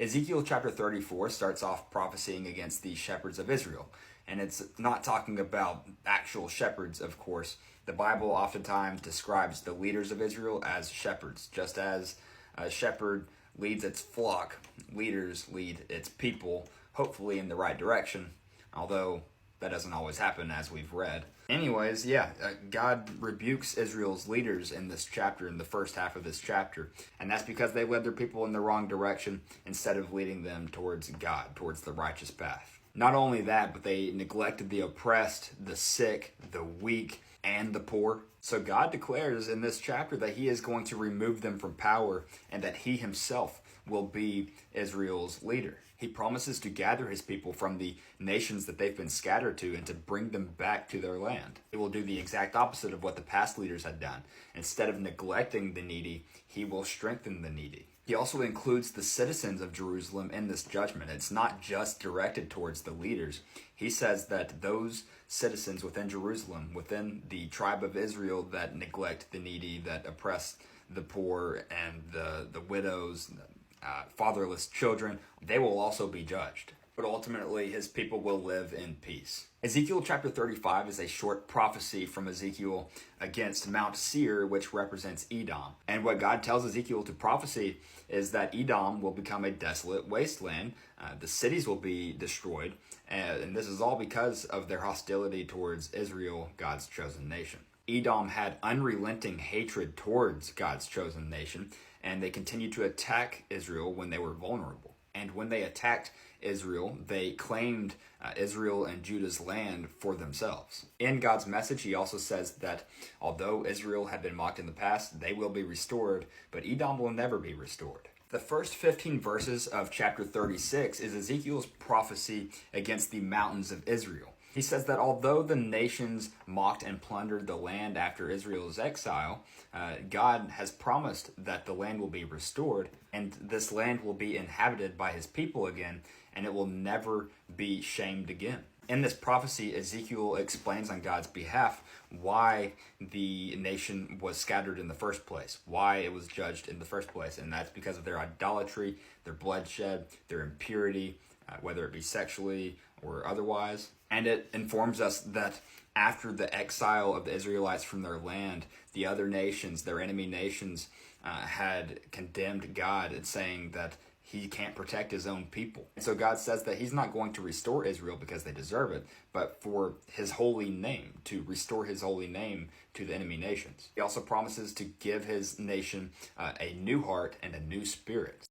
Ezekiel chapter 34 starts off prophesying against the shepherds of Israel. And it's not talking about actual shepherds, of course. The Bible oftentimes describes the leaders of Israel as shepherds. Just as a shepherd leads its flock, leaders lead its people, hopefully in the right direction. Although that doesn't always happen, as we've read. Anyways, God rebukes Israel's leaders in this chapter, in the first half of this chapter. And that's because they led their people in the wrong direction instead of leading them towards God, towards the righteous path. Not only that, but they neglected the oppressed, the sick, the weak, and the poor. So God declares in this chapter that he is going to remove them from power and that he himself will be Israel's leader. He promises to gather his people from the nations that they've been scattered to and to bring them back to their land. He will do the exact opposite of what the past leaders had done. Instead of neglecting the needy, he will strengthen the needy. He also includes the citizens of Jerusalem in this judgment. It's not just directed towards the leaders. He says that those citizens within Jerusalem, within the tribe of Israel that neglect the needy, that oppress the poor and the widows, fatherless children, they will also be judged. But ultimately, his people will live in peace. Ezekiel chapter 35 is a short prophecy from Ezekiel against Mount Seir, which represents Edom. And what God tells Ezekiel to prophesy is that Edom will become a desolate wasteland. The cities will be destroyed. And this is all because of their hostility towards Israel, God's chosen nation. Edom had unrelenting hatred towards God's chosen nation, and they continued to attack Israel when they were vulnerable. And when they attacked Israel, they claimed Israel and Judah's land for themselves. In God's message, he also says that although Israel had been mocked in the past, they will be restored, but Edom will never be restored. The first 15 verses of chapter 36 is Ezekiel's prophecy against the mountains of Israel. He says that although the nations mocked and plundered the land after Israel's exile, God has promised that the land will be restored, and this land will be inhabited by his people again, and it will never be shamed again. In this prophecy, Ezekiel explains on God's behalf why the nation was scattered in the first place, why it was judged in the first place, and that's because of their idolatry, their bloodshed, their impurity, whether it be sexually or otherwise. And it informs us that after the exile of the Israelites from their land, the other nations, their enemy nations, had condemned God and saying that he can't protect his own people. And so God says that he's not going to restore Israel because they deserve it, but for his holy name, to restore his holy name to the enemy nations. He also promises to give his nation a new heart and a new spirit.